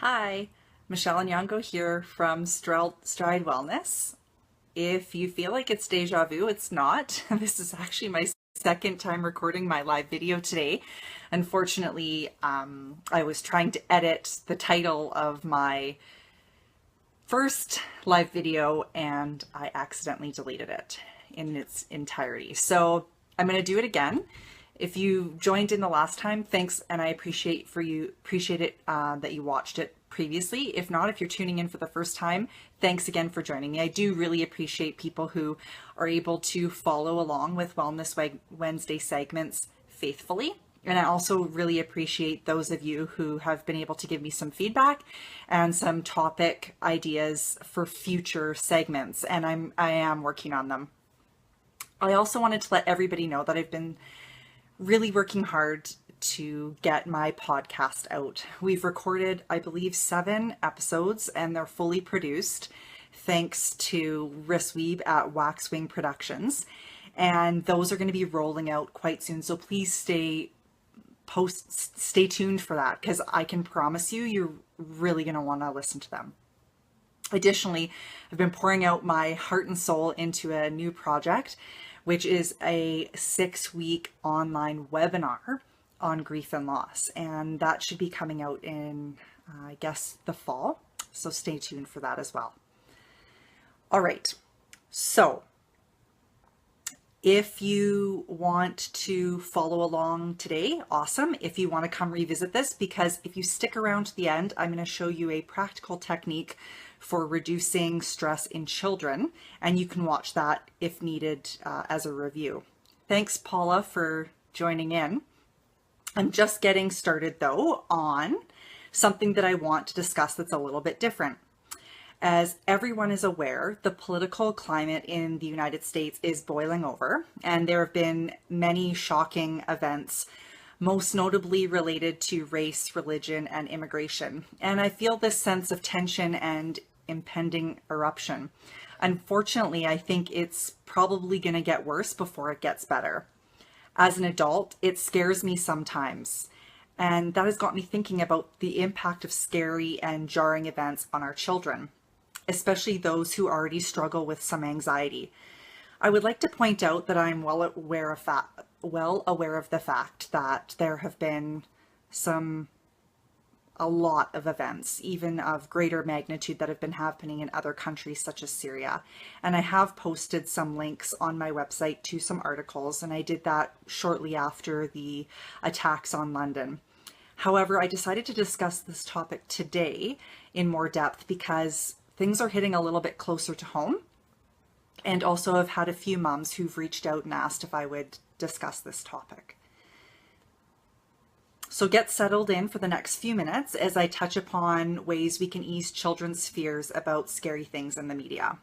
Hi, Michelle Nyong'o here from Stride Wellness. If you feel like it's deja vu, it's not. This is actually my second time recording my live video today. Unfortunately, I was trying to edit the title of my first live video and I accidentally deleted it in its entirety. So I'm going to do it again. If you joined in the last time, thanks, and I appreciate it that you watched it previously. If not, if you're tuning in for the first time, thanks again for joining me. I do really appreciate people who are able to follow along with Wellness Wednesday segments faithfully. And I also really appreciate those of you who have been able to give me some feedback and some topic ideas for future segments. And I am working on them. I also wanted to let everybody know that I've been really working hard to get my podcast out. We've recorded, I believe, 7 episodes and they're fully produced thanks to Risweeb at Waxwing Productions. And those are going to be rolling out quite soon. So please stay tuned for that because I can promise you, you're really going to want to listen to them. Additionally, I've been pouring out my heart and soul into a new project, which is a 6-week online webinar on grief and loss. And that should be coming out in, I guess, the fall. So stay tuned for that as well. All right. So if you want to follow along today, awesome. If you want to come revisit this, because if you stick around to the end, I'm going to show you a practical technique for reducing stress in children, and you can watch that if needed as a review. Thanks, Paula, for joining in. I'm just getting started though on something that I want to discuss that's a little bit different. As everyone is aware, the political climate in the United States is boiling over, and there have been many shocking events, most notably related to race, religion, and immigration. And I feel this sense of tension and impending eruption. Unfortunately, I think it's probably going to get worse before it gets better. As an adult, it scares me sometimes. And that has got me thinking about the impact of scary and jarring events on our children, especially those who already struggle with some anxiety. I would like to point out that I'm well aware of the fact that there have been a lot of events, even of greater magnitude, that have been happening in other countries such as Syria. And I have posted some links on my website to some articles, and I did that shortly after the attacks on London. However, I decided to discuss this topic today in more depth because things are hitting a little bit closer to home. And also I've had a few moms who've reached out and asked if I would discuss this topic. So get settled in for the next few minutes as I touch upon ways we can ease children's fears about scary things in the media.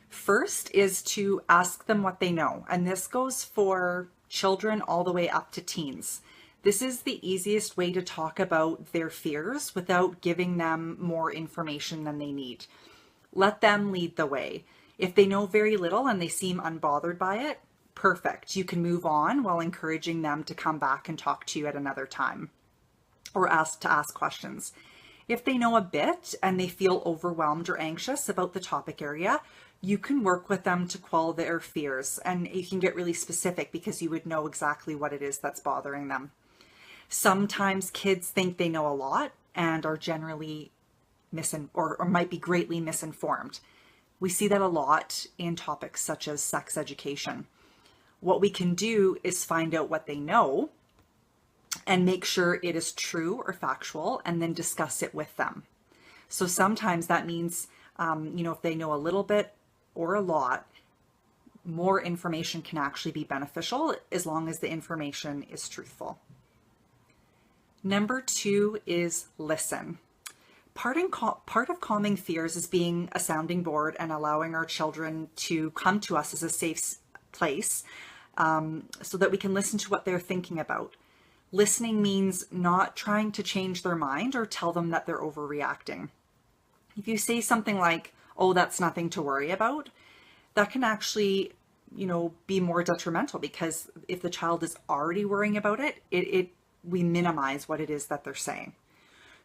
First is to ask them what they know, and this goes for children all the way up to teens. This is the easiest way to talk about their fears without giving them more information than they need. Let them lead the way. If they know very little and they seem unbothered by it, perfect. You can move on while encouraging them to come back and talk to you at another time or ask questions. If they know a bit and they feel overwhelmed or anxious about the topic area, you can work with them to quell their fears, and you can get really specific because you would know exactly what it is that's bothering them. Sometimes kids think they know a lot and are generally or might be greatly misinformed. We see that a lot in topics such as sex education. What we can do is find out what they know and make sure it is true or factual, and then discuss it with them. So sometimes that means, if they know a little bit or a lot, more information can actually be beneficial as long as the information is truthful. Number 2 is listen. Part of calming fears is being a sounding board and allowing our children to come to us as a safe place so that we can listen to what they're thinking about. Listening means not trying to change their mind or tell them that they're overreacting. If you say something like, "Oh, that's nothing to worry about," that can actually, be more detrimental, because if the child is already worrying about it, we minimize what it is that they're saying.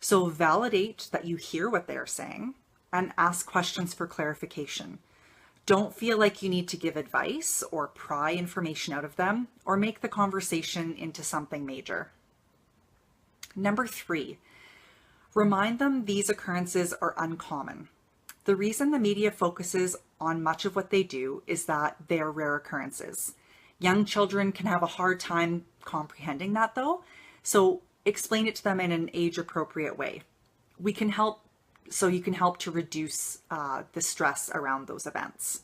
So validate that you hear what they're saying and ask questions for clarification. Don't feel like you need to give advice or pry information out of them or make the conversation into something major. Number 3, remind them these occurrences are uncommon. The reason the media focuses on much of what they do is that they are rare occurrences. Young children can have a hard time comprehending that though, so explain it to them in an age-appropriate way. You can help to reduce the stress around those events.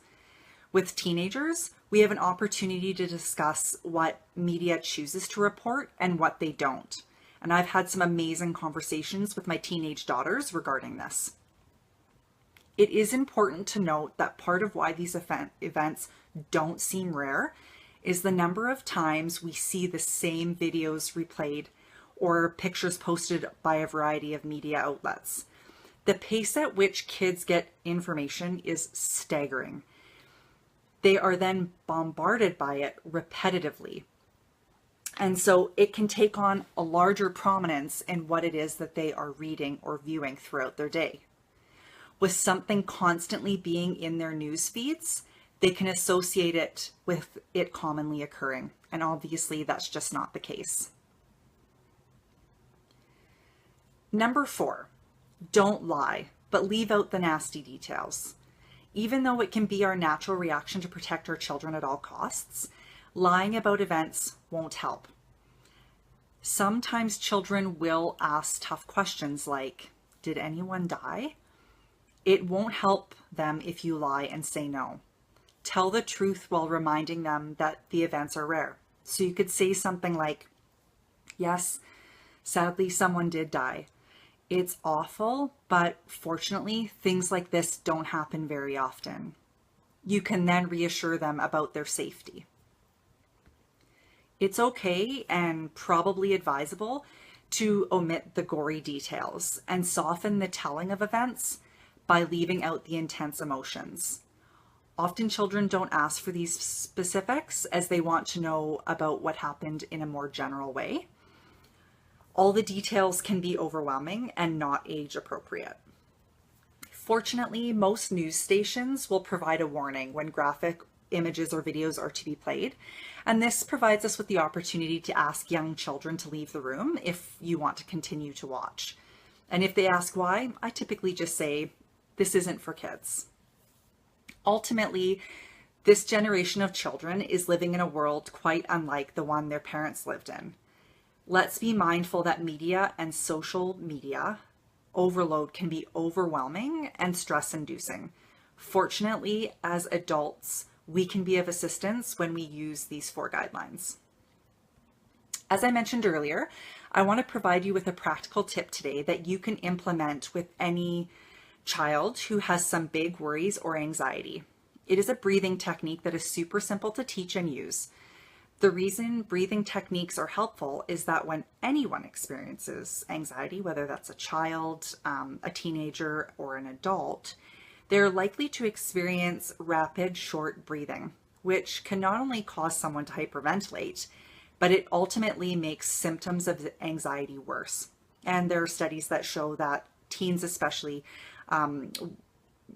With teenagers, we have an opportunity to discuss what media chooses to report and what they don't. And I've had some amazing conversations with my teenage daughters regarding this. It is important to note that part of why these events don't seem rare is the number of times we see the same videos replayed or pictures posted by a variety of media outlets. The pace at which kids get information is staggering. They are then bombarded by it repetitively. And so it can take on a larger prominence in what it is that they are reading or viewing throughout their day. With something constantly being in their news feeds, they can associate it with it commonly occurring. And obviously that's just not the case. Number 4, don't lie, but leave out the nasty details. Even though it can be our natural reaction to protect our children at all costs, lying about events won't help. Sometimes children will ask tough questions like, did anyone die? It won't help them if you lie and say no. Tell the truth while reminding them that the events are rare. So you could say something like, yes, sadly someone did die. It's awful, but fortunately things like this don't happen very often. You can then reassure them about their safety. It's okay and probably advisable to omit the gory details and soften the telling of events by leaving out the intense emotions. Often children don't ask for these specifics as they want to know about what happened in a more general way. All the details can be overwhelming and not age appropriate. Fortunately, most news stations will provide a warning when graphic images or videos are to be played, and this provides us with the opportunity to ask young children to leave the room if you want to continue to watch. And if they ask why, I typically just say, this isn't for kids. Ultimately, this generation of children is living in a world quite unlike the one their parents lived in. Let's be mindful that media and social media overload can be overwhelming and stress-inducing. Fortunately, as adults, we can be of assistance when we use these 4 guidelines. As I mentioned earlier, I want to provide you with a practical tip today that you can implement with any child who has some big worries or anxiety. It is a breathing technique that is super simple to teach and use. The reason breathing techniques are helpful is that when anyone experiences anxiety, whether that's a child, a teenager, or an adult, they're likely to experience rapid, short breathing, which can not only cause someone to hyperventilate, but it ultimately makes symptoms of anxiety worse. And there are studies that show that teens especially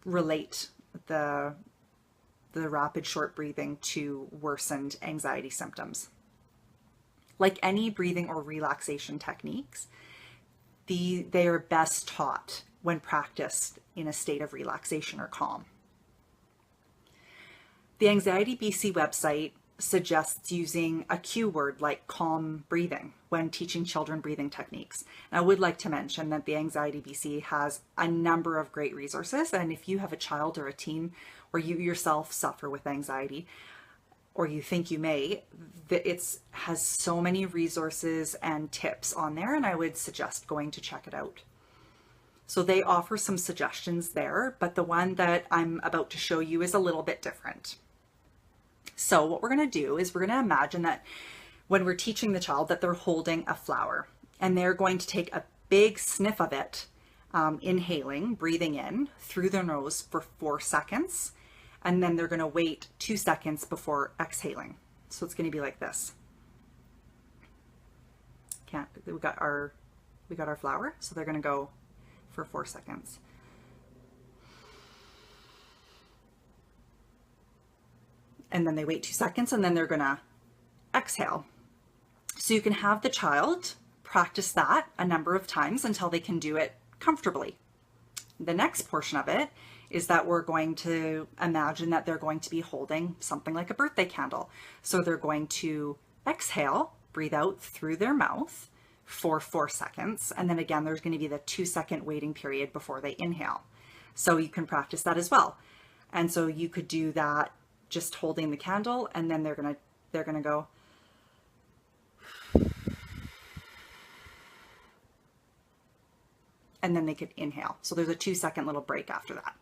relate the rapid short breathing to worsened anxiety symptoms. Like any breathing or relaxation techniques, they are best taught when practiced in a state of relaxation or calm. The Anxiety BC website suggests using a cue word like calm breathing when teaching children breathing techniques. And I would like to mention that the Anxiety BC has a number of great resources, and if you have a child or a teen or you yourself suffer with anxiety or you think you may, it has so many resources and tips on there, and I would suggest going to check it out. So they offer some suggestions there, but the one that I'm about to show you is a little bit different. So what we're going to do is we're going to imagine that when we're teaching the child that they're holding a flower and they're going to take a big sniff of it, inhaling, breathing in through their nose for 4 seconds, and then they're going to wait 2 seconds before exhaling. So it's going to be like this. We got our We got our flower. So they're going to go for 4 seconds. And then they wait 2 seconds and then they're going to exhale. So you can have the child practice that a number of times until they can do it comfortably. The next portion of it is that we're going to imagine that they're going to be holding something like a birthday candle. So they're going to exhale, breathe out through their mouth for 4 seconds. And then again, there's going to be the 2-second waiting period before they inhale. So you can practice that as well. And so you could do that just holding the candle, and then they're going to go. And then they could inhale. So there's a 2-second little break after that.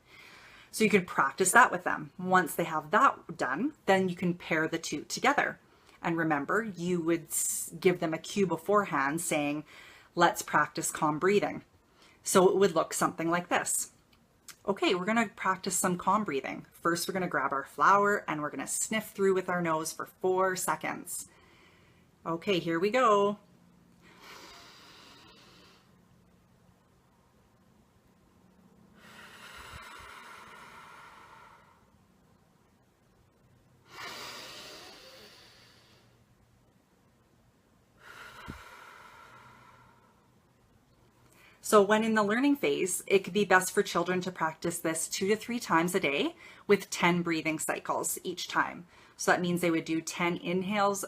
So you can practice that with them. Once they have that done, then you can pair the two together. And remember, you would give them a cue beforehand saying, let's practice calm breathing. So it would look something like this. Okay, we're going to practice some calm breathing. First, we're going to grab our flower and we're going to sniff through with our nose for 4 seconds. Okay, here we go. So when in the learning phase, it could be best for children to practice this 2 to 3 times a day with 10 breathing cycles each time. So that means they would do 10 inhales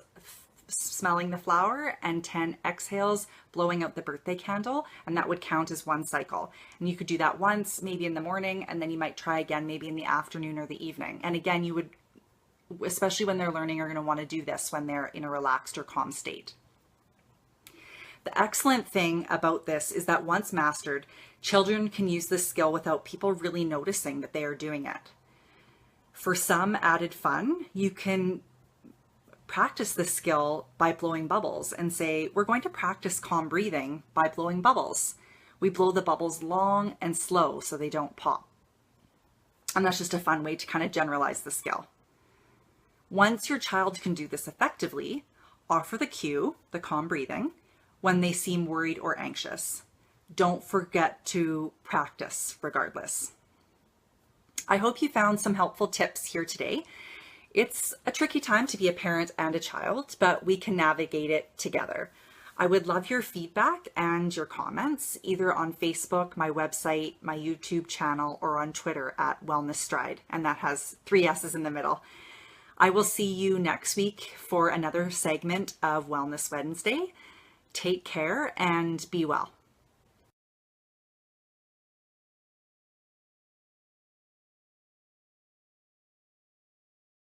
smelling the flower and 10 exhales blowing out the birthday candle, and that would count as 1 cycle. And you could do that once, maybe in the morning, and then you might try again maybe in the afternoon or the evening. And again, you would, especially when they're learning, are going to want to do this when they're in a relaxed or calm state. The excellent thing about this is that once mastered, children can use this skill without people really noticing that they are doing it. For some added fun, you can practice this skill by blowing bubbles and say, we're going to practice calm breathing by blowing bubbles. We blow the bubbles long and slow so they don't pop. And that's just a fun way to kind of generalize the skill. Once your child can do this effectively, offer the cue, the calm breathing, when they seem worried or anxious. Don't forget to practice regardless. I hope you found some helpful tips here today. It's a tricky time to be a parent and a child, but we can navigate it together. I would love your feedback and your comments, either on Facebook, my website, my YouTube channel, or on Twitter at Wellness Stride, and that has 3 S's in the middle. I will see you next week for another segment of Wellness Wednesday. Take care and be well.